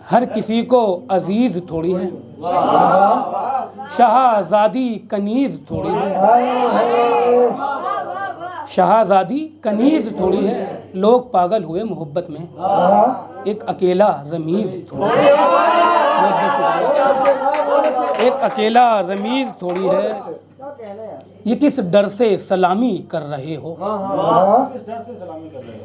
हर किसी को अजीज थोड़ी है, शाहजादी कनीज थोड़ी है, शाहजादी कनीज थोड़ी है। लोग पागल हुए मोहब्बत में, एक अकेला रमीज थोड़ी है, एक अकेला रमीज थोड़ी है। ये किस डर से सलामी कर रहे हो,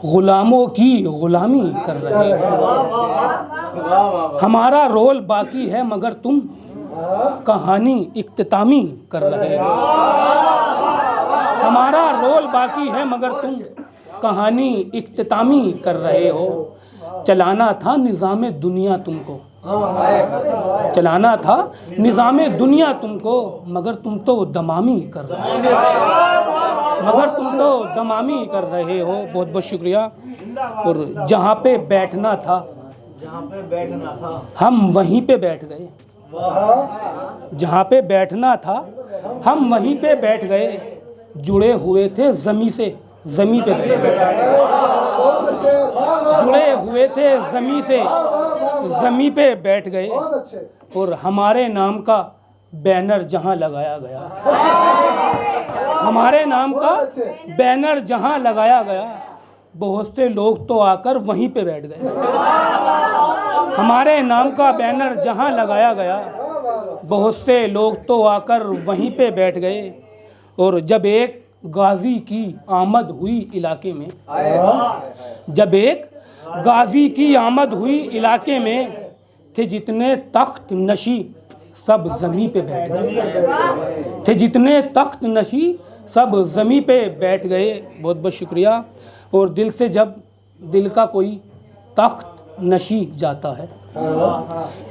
गुलामों की गुलामी कर रहे हो। हमारा रोल बाकी है मगर तुम कहानी इख्तितामी कर रहे हो। हमारा रोल बाकी है मगर तुम कहानी इख्तितामी कर रहे हो। चलाना था निज़ामे दुनिया तुमको, चलाना था निज़ामे दुनिया तुमको, मगर तुम तो दमामी कर रहे हो, मगर तुम तो दमामी कर रहे हो। बहुत बहुत शुक्रिया। और जहाँ पे बैठना था हम वहीं पे बैठ गए, जहाँ पे बैठना था हम वहीं पे बैठ गए। जुड़े हुए थे ज़मी से, ज़मी पे गए, जुड़े हुए थे ज़मी से, ज़मी पे बैठ गए। और हमारे नाम का बैनर जहाँ लगाया गया, हमारे नाम का बैनर जहाँ लगाया गया, बहुत से लोग तो आकर वहीं पे बैठ गए। हमारे नाम का बैनर जहाँ लगाया गया, बहुत से लोग तो आकर वहीं पे बैठ गए। और जब एक गाजी की आमद हुई इलाके में, जब एक गाजी की आमद हुई इलाके में, थे जितने तख्त नशी सब ज़मी पे बैठ गए, थे जितने तख्त नशी सब ज़मी पे बैठ गए। बहुत बहुत शुक्रिया। और दिल से जब दिल का कोई तख्त नशी जाता है,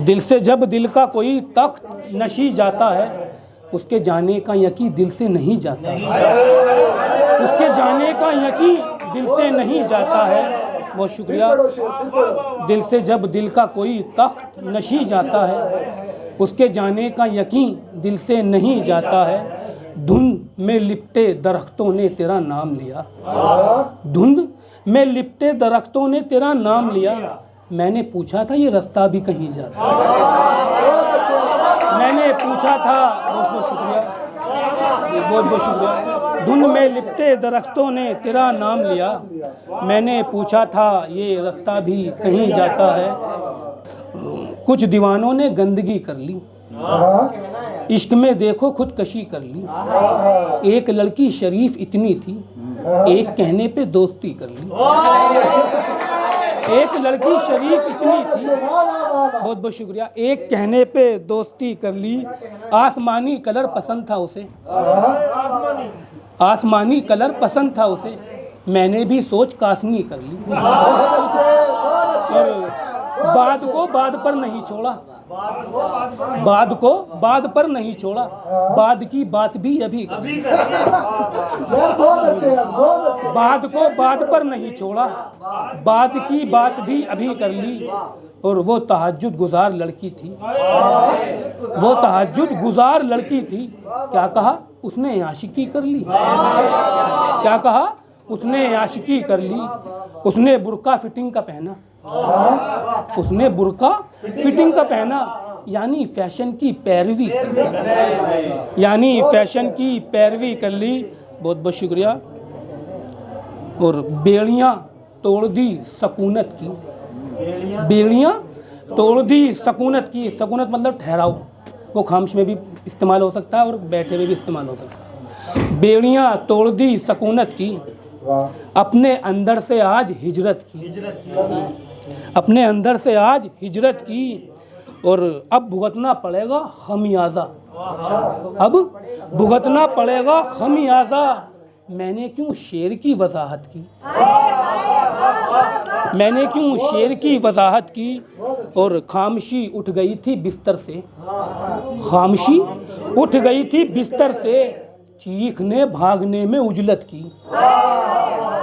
दिल से जब दिल का कोई तख्त नशी जाता है, उसके जाने का यकीन दिल से नहीं जाता है, उसके जाने का यकीन दिल से नहीं जाता है। बहुत शुक्रिया। दिल से जब दिल का कोई तख्त नशी जाता है, उसके जाने का यकीन दिल से नहीं जाता है। धुंध में लिपटे दरख्तों ने तेरा नाम लिया, धुंध में लिपटे दरख्तों ने तेरा नाम लिया। मैंने पूछा था ये रास्ता भी कहीं जाता है, मैंने पूछा था। बहुत बहुत शुक्रिया, बहुत बहुत शुक्रिया। धुंध में लिपटे दरख्तों ने तेरा नाम लिया, मैंने पूछा था ये रास्ता भी कहीं जाता है। कुछ दीवानों ने गंदगी कर ली, इश्क में देखो खुदकशी कर ली। एक लड़की शरीफ इतनी थी, एक कहने पे दोस्ती कर ली। एक लड़की शरीफ इतनी थी, बहुत बहुत शुक्रिया, एक कहने पे दोस्ती कर ली। आसमानी कलर पसंद था उसे, आसमानी कलर पसंद था उसे, मैंने भी सोच कासनी कर ली। और बाद को बाद पर नहीं छोड़ा, बाद को बाद पर नहीं छोड़ा, बाद की बात भी अभी कर ली। बाद को बाद पर नहीं छोड़ा, बाद की बात भी अभी कर ली। और वो तहज्जुद गुजार लड़की थी, वो तहज्जुद गुजार लड़की थी। क्या कहा उसने आशिकी कर ली, क्या कहा उसने आशिकी कर ली। उसने बुर्का फिटिंग का पहना, उसने बुर्का फिटिंग का पहना, यानी फैशन की पैरवी कर ली, यानी फैशन की पैरवी कर ली। बहुत बहुत शुक्रिया। और बेड़ियाँ तोड़ दी सकूनत की, बेड़ियाँ तोड़ दी सकूनत की। सकूनत मतलब ठहराव, वो खामोश में भी इस्तेमाल हो सकता है और बैठे हुए भी इस्तेमाल हो सकता है। बेड़ियाँ तोड़ दी सकूनत की, अपने अंदर से आज हिजरत की, अपने अंदर से आज हिजरत की। और अब भुगतना पड़ेगा खमियाजा, अब भुगतना पड़ेगा खमियाजा। मैंने क्यों शेर की वजाहत की, मैंने क्यों शेर की वजाहत की। और खामोशी उठ गई थी बिस्तर से, खामोशी उठ गई थी बिस्तर से, चीखने भागने में उजलत की।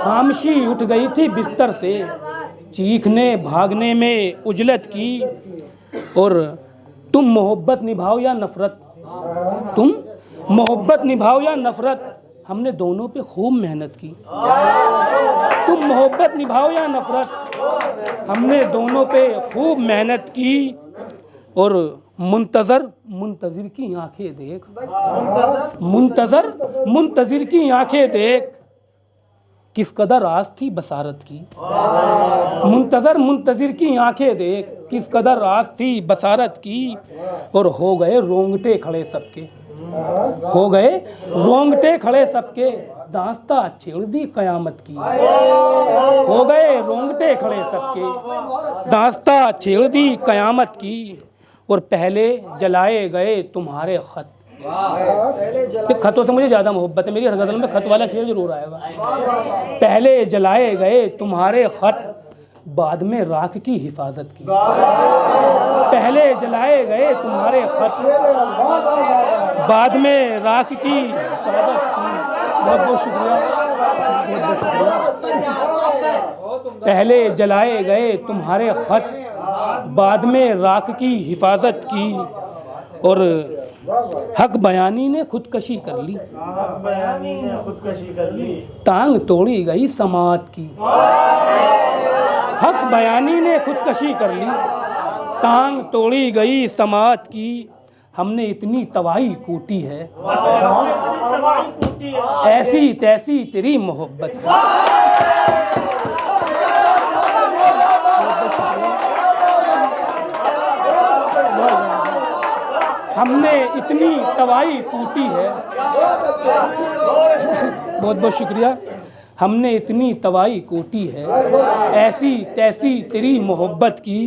खामोशी उठ गई थी बिस्तर से, चीखने भागने में उजलत की। और तुम मोहब्बत निभाओ या नफ़रत, तुम मोहब्बत निभाओ या नफ़रत, हमने दोनों पे खूब मेहनत की। तुम मोहब्बत निभाओ या नफ़रत, हमने दोनों पे खूब मेहनत की और मुंतज़िर की आंखें देख, मुंतज़िर की आंखें देख, किस कदर आस थी बसारत की। मुंतज़िर की आंखें देख, किस कदर आस थी बसारत की। और हो गए रोंगटे खड़े सबके, हो गए रोंगटे खड़े सबके, दास्ता छेड़ दी कयामत की। हो गए रोंगटे खड़े सबके, दास्ता छेड़ दी कयामत की। और पहले जलाए गए तुम्हारे खत। खतों से मुझे ज़्यादा मोहब्बत है, मेरी हर गज़ल में खत वाला शेर जरूर आएगा। पहले जलाए गए तुम्हारे खत, बाद में राख की हिफाजत की। पहले जलाए गए तुम्हारे खत, बाद में राख की हिफाजत की। बहुत बहुत शुक्रिया, बहुत बहुत शुक्रिया। पहले जलाए गए तुम्हारे खत, बाद में राख की हिफाजत की। और हक बयानी ने खुदकशी कर ली, टांग तोड़ी गई समात की। हक बयानी ने खुदकशी कर ली, टांग तोड़ी गई समात की। हमने इतनी तबाही कूटी है, ऐसी तैसी तेरी मोहब्बत है। हमने इतनी तबाही कूटी है, बहुत बहुत शुक्रिया। हमने इतनी तबाही कूटी है, ऐसी तैसी तेरी मोहब्बत की।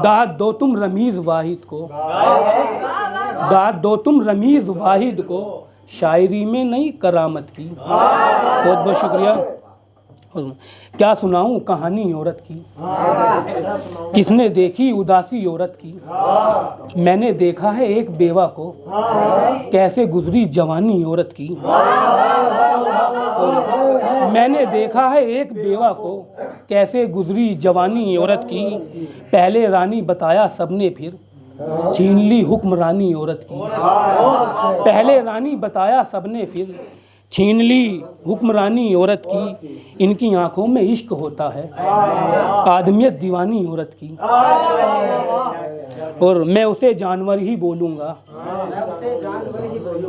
दाद दो तुम रमीज़ वाहिद को, दाद दो तुम रमीज़ वाहिद को, शायरी में नई करामत की। बहुत बहुत शुक्रिया। क्या सुनाऊं कहानी औरत की, किसने देखी उदासी औरत की। मैंने देखा है एक बेवा को, कैसे गुजरी जवानी औरत की। मैंने देखा है एक बेवा को, कैसे गुजरी जवानी औरत की। पहले रानी बताया सबने फिर छीन ली हुक्मरानी औरत की। पहले रानी बताया सबने फिर छीन ली हुक्मरानी औरत की। इनकी आंखों में इश्क होता है, आदमियत दीवानी औरत की। और मैं उसे जानवर ही बोलूँगा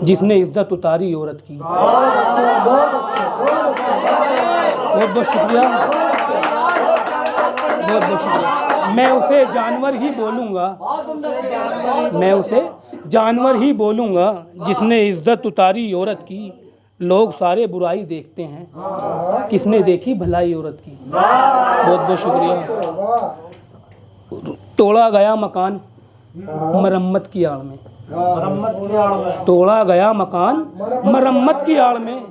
जिसने इज्जत उतारी औरत की। बहुत बहुत शुक्रिया, बहुत बहुत शुक्रिया। मैं उसे जानवर ही बोलूँगा, मैं उसे जानवर ही बोलूँगा जिसने इज्जत उतारी औरत की। लोग सारे बुराई देखते हैं, किसने देखी भलाई औरत की। बहुत बहुत शुक्रिया। तोड़ा गया मकान मरम्मत की आड़ में, तोड़ा गया मकान मरम्मत की आड़ में,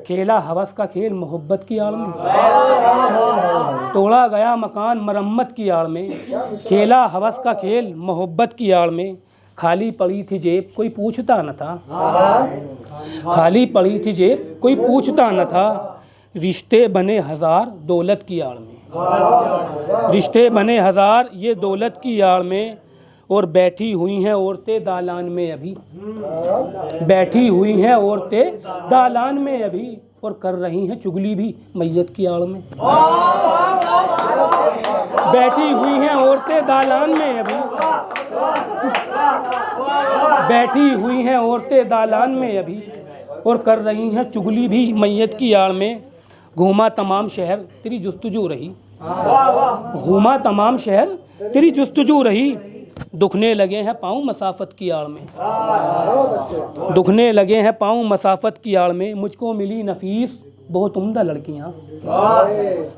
खेला हवस का खेल मोहब्बत की आड़ में। तोड़ा गया मकान मरम्मत की आड़ में, खेला हवस का खेल मोहब्बत की आड़ में। खाली पड़ी थी जेब कोई पूछता न था, खाली पड़ी थी जेब कोई पूछता न था। रिश्ते बने हजार दौलत की आड़ में, रिश्ते बने हजार ये दौलत की आड़ में। और बैठी हुई हैं औरतें दालान में अभी, बैठी हुई हैं औरतें दालान में अभी, और कर रही हैं चुगली भी मैयत की आड़ में। बैठी हुई हैं औरतें दालान में अभी, बैठी हुई हैं औरतें दालान में अभी, और कर रही हैं चुगली भी मैयत की आड़ में। घूमा तमाम शहर तेरी जुस्तजू रही, घूमा तमाम शहर तेरी जुस्तजू रही। दुखने लगे हैं पाँव मसाफत की आड़ में, दुखने लगे हैं पाँव मसाफत की आड़ में। मुझको मिली नफीस बहुत उम्दा लड़कियाँ,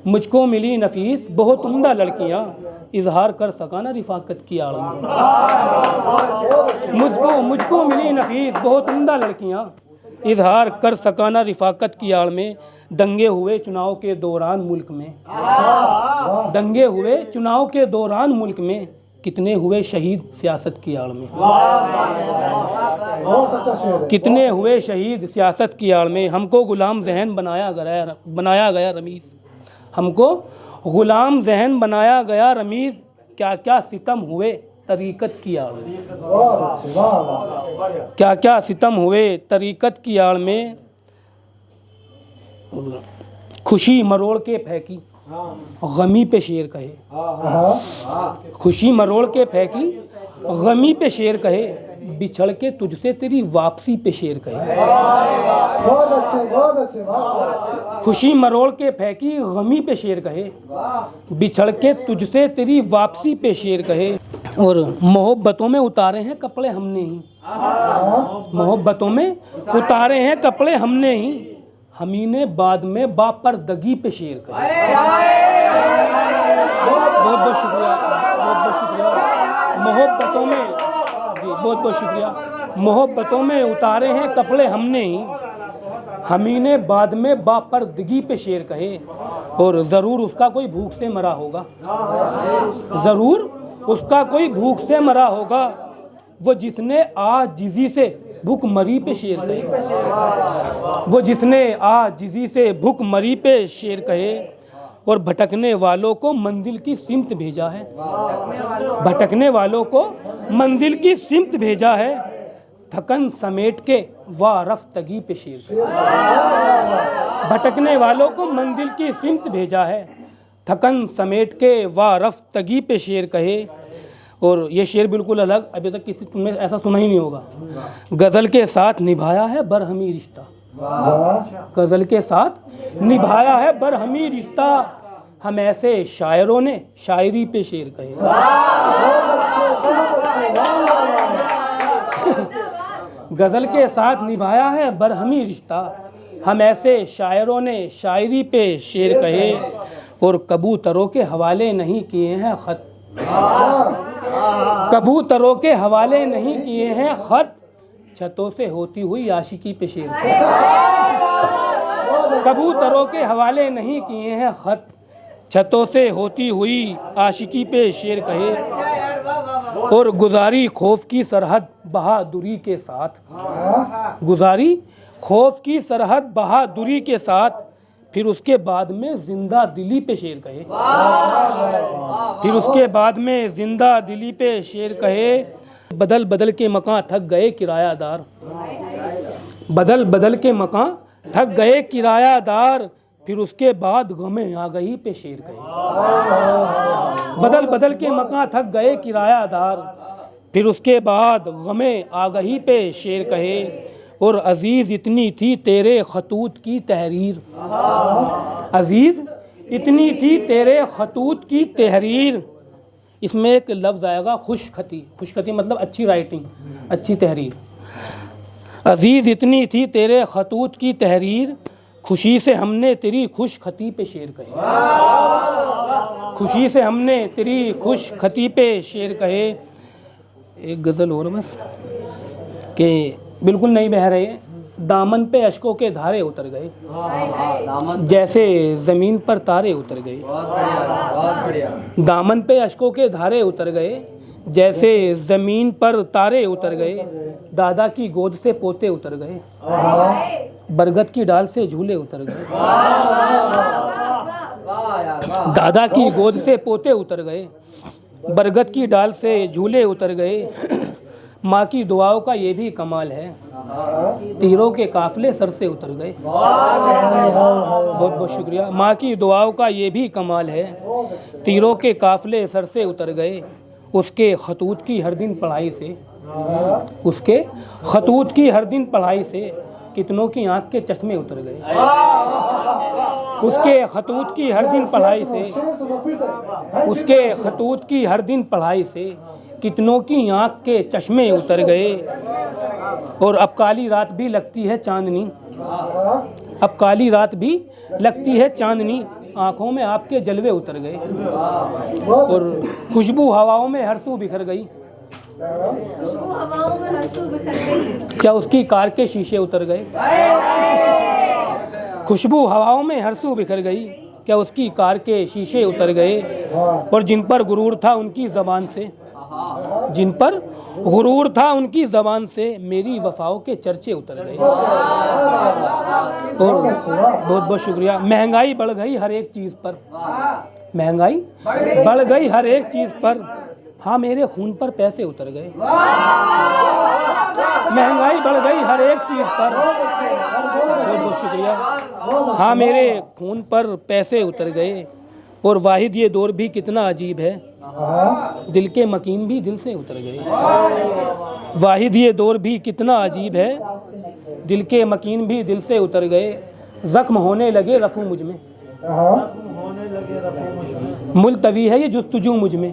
मुझको मिली नफीस बहुत उम्दा लड़कियाँ, इजहार कर सका ना रिफाकत की आड़ में। मुझको मिली नफीस बहुत उम्दा लड़कियाँ, इजहार कर सका ना रिफाकत की आड़ में। दंगे हुए चुनाव के दौरान मुल्क में, दंगे हुए चुनाव के दौरान मुल्क में, कितने हुए शहीद सियासत की आड़ में। कितने हुए शहीद सियासत की आड़ में। हमको गुलाम जहन बनाया गया रमीज़, हमको गुलाम जहन बनाया गया रमीज़। क्या क्या सितम हुए तरीक़त की आड़ में, क्या क्या सितम हुए तरीक़त की आड़ में। खुशी मरोड़ के फेंकी, गमी पे शेर कहे, खुशी मरोड़ के फेंकी गमी पे शेर कहे, बिछड़ के तुझसे तेरी वापसी पे शेर कहे। बहुत अच्छे खुशी मरोड़ के फेंकी गमी पे शेर कहे, बिछड़ के तुझसे तेरी वापसी पे शेर कहे। और मोहब्बतों में उतारे हैं कपड़े हमने ही, मोहब्बतों में उतारे हैं कपड़े हमने ही, हमी ने बाद में बापर्दगी पे शेर कहे। बहुत बहुत शुक्रिया, बहुत बहुत शुक्रिया। मोहब्बतों में जी बहुत बहुत शुक्रिया। मोहब्बतों में उतारे हैं कपड़े हमने ही, हमी ने बाद में बापर्दगी पे शेर कहे। और ज़रूर उसका कोई भूख से मरा होगा, ज़रूर उसका कोई भूख से मरा होगा, वो जिसने आजिज़ी से भूखमरी पे शेर कहे, वो जिसने आजिज़ी से भूखमरी पे शेर कहे। और भटकने वालों को मंजिल की सिमत भेजा है, भटकने वालों को मंजिल की सिमत भेजा है, थकन समेट के वारफ्तगी पे शेर कहे। भटकने वालों को मंजिल की सिमत भेजा है, थकन समेट के वारफ्तगी पे शेर कहे। और ये शेर बिल्कुल अलग, अभी तक किसी तुमने ऐसा सुना ही नहीं होगा। गज़ल के साथ निभाया है बरहमी रिश्ता, गज़ल के साथ निभाया है बरहमी रिश्ता, हम ऐसे शायरों ने शायरी पे शेर कहे। गज़ल के साथ निभाया है बरहमी रिश्ता, हम ऐसे शायरों ने शायरी पे शेर कहे। और कबूतरों के हवाले नहीं किए हैं खत, कबूतरों के हवाले नहीं किए हैं खत, छतों से होती हुई आशिकी पे शेर कहे। कबूतरों के हवाले नहीं किए हैं खत, छतों से होती हुई आशिकी पे शेर कहे। और गुजारी खौफ की सरहद बहादुरी के साथ, गुजारी खौफ की सरहद बहादुरी के साथ, फिर उसके बाद में जिंदा दिली पे शेर कहे, फिर उसके बाद में जिंदा दिली पे शेर कहे। बदल बदल के मकां थक गए किरायादार, बदल बदल के मकां थक गए किरायादार, फिर उसके बाद गमे आ गई पे शेर कहे। बदल बदल के मकां थक गए किरायादार, फिर उसके बाद गमे आ गई पे शेर कहे। और अजीज़ इतनी थी तेरे खतूत की तहरीर, अजीज़ इतनी थी तेरे खतूत की तहरीर, इसमें एक लफ्ज़ आएगा खुशखती, खुशखती मतलब अच्छी राइटिंग, अच्छी तहरीर। अजीज़ इतनी थी तेरे खतूत की तहरीर, खुशी से हमने तेरी खुशखती पे शेर कहे, खुशी से हमने तेरी खुशखती पे शेर कहे। एक गज़ल और बस कि बिल्कुल नहीं बह रहे, दामन पे अश्कों के धारे उतर गए, जैसे ज़मीन पर तारे उतर गए, दामन पे अश्कों के धारे उतर गए, जैसे ज़मीन पर तारे उतर गए। दादा की गोद से पोते उतर गए, बरगद की डाल से झूले उतर गए, दादा की गोद से पोते उतर गए, बरगद की डाल से झूले उतर गए। माँ की दुआओं का ये भी कमाल है, तीरों के काफिले सर से उतर गए। बहुत बहुत शुक्रिया। माँ की दुआओं का ये भी कमाल है, तीरों के काफिले सर से उतर गए। उसके खतूत की हर दिन पढ़ाई से, उसके खतूत की हर दिन पढ़ाई से कितनों की आँख के चश्मे उतर गए। उसके खतूत की हर दिन पढ़ाई से, उसके खतूत की हर दिन पढ़ाई से कितनों की आँख के चश्मे उतर गए। और अब काली रात भी लगती है चांदनी, अब काली रात भी लगती है चांदनी, आँखों में आपके जलवे उतर गए। और खुशबू हवाओं में हर सू बिखर गई, खुशबू हवाओं में हर सू बिखर गई, क्या उसकी कार के शीशे उतर गए। खुशबू हवाओं में हर सू बिखर गई, क्या उसकी कार के शीशे उतर गए। और जिन पर गुरूर था उनकी ज़बान से, जिन पर गुरूर था उनकी ज़बान से, मेरी वफ़ाओं के चर्चे उतर गए। और बहुत बहुत शुक्रिया। महंगाई बढ़ गई हर एक चीज़ पर, महंगाई बढ़ गई हर एक चीज़ पर, हाँ मेरे खून पर पैसे उतर गए। महंगाई बढ़ गई हर एक चीज़ पर, बहुत बहुत शुक्रिया। हाँ मेरे खून पर पैसे उतर गए। और वाहिद ये दौर भी कितना अजीब है, हाँ दिल के मकीन भी दिल से उतर गए। वाहिद ये दौर भी कितना अजीब है, दिल के मकीन भी दिल से उतर गए। जख्म होने लगे रफू मुझ में, हाँ मुलतवी है ये जुस्तजू मुझ में।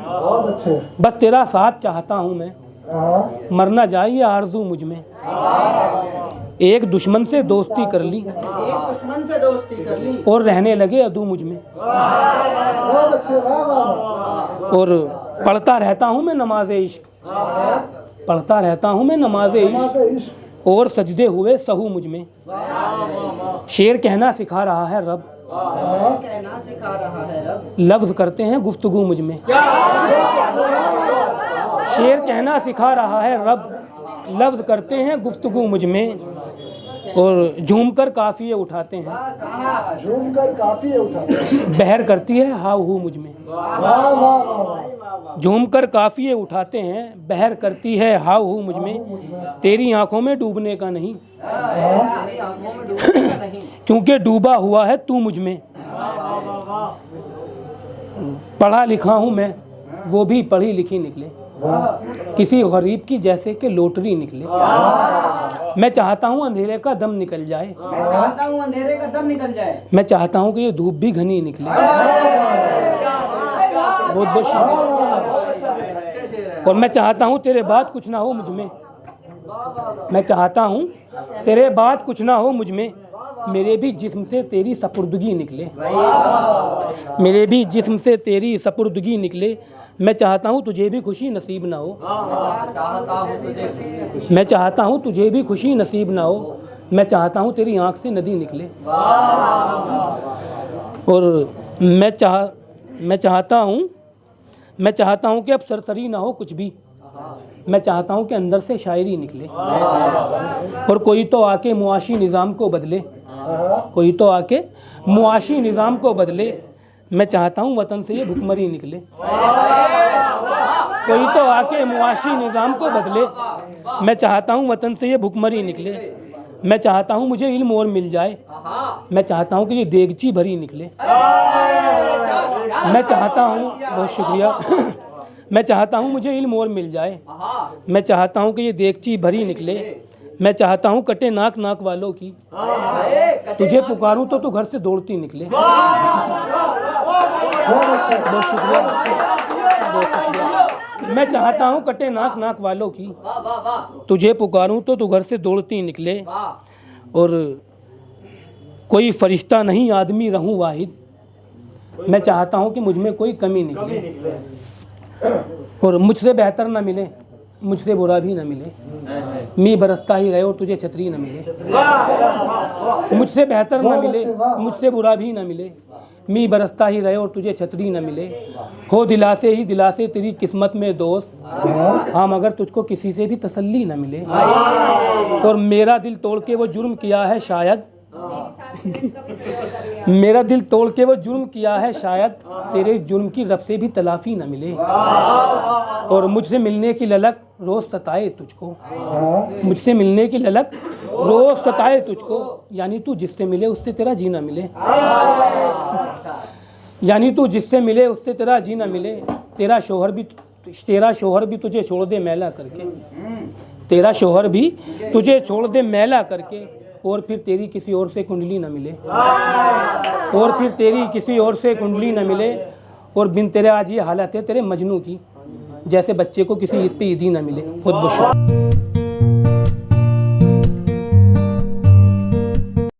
बहुत अच्छे। बस तेरा साथ चाहता हूँ मैं, हाँ मरना जाए ये आरजू मुझ में। एक दुश्मन से दोस्ती कर ली, और रहने लगे अदू मुझ में। बहुत अच्छे। वाह वाह। और पढ़ता रहता हूँ मैं नमाज इश्क, पढ़ता रहता हूँ मैं नमाज इश्क, इश्क। और सजदे हुए सहू मुझ में। शेर कहना सिखा रहा है रब, कहना सिखा रहा है रब, लफ्ज करते हैं गुफ्तगू मुझ में। शेर कहना सिखा रहा है रब, लफ्ज करते हैं गुफ्तगू मुझ में। और झूमकर काफिये उठाते हैं, झूमकर काफी उठाते हैं। बहर करती है हाउ हू मुझ में। वाह वाह वाह। झूमकर काफिये उठाते हैं, बहर करती है हाउ हू मुझ में। तेरी आंखों में डूबने का नहीं, तेरी आंखों में डूबने नहीं, क्योंकि डूबा हुआ है तू मुझ में। पढ़ा लिखा हूँ मैं, वो भी पढ़ी लिखी निकले, किसी गरीब की जैसे कि लोटरी निकले। मैं चाहता हूँ अंधेरे का दम निकल जाए, मैं चाहता हूँ अंधेरे का दम निकल जाए। मैं चाहता हूँ कि ये धूप भी घनी निकले। बहुत बहुत शुक्रिया। और मैं चाहता हूँ तेरे बाद कुछ ना हो मुझ में, मैं चाहता हूँ तेरे बाद कुछ ना हो मुझ में। मेरे भी जिस्म से तेरी सपुर्दगी निकले, मेरे भी जिस्म से तेरी सपुर्दगी निकले। मैं चाहता हूँ तुझे भी खुशी नसीब ना हो, मैं चाहता हूँ तुझे भी खुशी नसीब ना हो। मैं चाहता हूँ तेरी आँख से नदी निकले। और मैं चाहता हूँ कि अब सरसरी ना हो कुछ भी, मैं चाहता हूँ कि अंदर से शायरी निकले। और कोई तो आके मुआशी निज़ाम को बदले, कोई तो आके मुआशी निज़ाम को बदले। मैं चाहता हूँ वतन से ये भुखमरी निकले। कोई तो आके मुआशी निज़ाम को बदले, मैं चाहता हूँ वतन से ये भुखमरी निकले। मैं चाहता हूँ मुझे इल्म और मिल जाए, मैं चाहता हूँ कि ये देगची भरी निकले। मैं चाहता हूँ, बहुत शुक्रिया। मैं चाहता हूँ मुझे इल्म और मिल जाए, मैं चाहता हूँ कि ये देगची भरी निकले। मैं चाहता हूँ कटे नाक नाक वालों की, तुझे पुकारूं तो तू घर से दौड़ती निकले। बहुत शुक्रिया, बहुत शुक्रिया। मैं चाहता हूँ कटे नाक नाक वालों की, तुझे पुकारूं तो तू घर से दौड़ती निकले। और कोई फरिश्ता नहीं आदमी रहूं वाहिद, मैं चाहता हूँ कि मुझ में कोई कमी निकले। और मुझसे बेहतर ना मिले, मुझसे बुरा भी ना मिले, मी बरसता ही रहे और तुझे छतरी न मिले। मुझसे बेहतर न मिले, मुझसे बुरा भी न मिले, मी बरसता ही रहे और तुझे छतरी न मिले। हो दिलासे ही दिलासे तेरी किस्मत में दोस्त, हाँ मगर तुझको किसी से भी तसल्ली न मिले। और मेरा दिल तोड़ के वो जुर्म किया है शायद, मेरा दिल तोड़ के वो जुर्म किया है शायद, तेरे जुर्म की रब से भी तलाफी न मिले। और मुझसे मिलने की ललक रोज़ सताए तुझको, मुझसे मिलने की ललक रोज़ सताए तुझको। यानी तू जिससे मिले उससे तेरा जीना मिले, यानी तू जिससे मिले उससे तेरा जीना मिले। तेरा शोहर भी तुझे छोड़ दे मैला करके, तेरा शोहर भी तुझे छोड़ दे मैला करके। और फिर तेरी किसी और से कुंडली न मिले, और फिर तेरी किसी और से कुंडली न मिले। और बिन तेरे आज ये हालत है तेरे मजनू की, जैसे बच्चे को किसी ईद पे ईदी न मिले। बहुत बहुत शुक्रिया।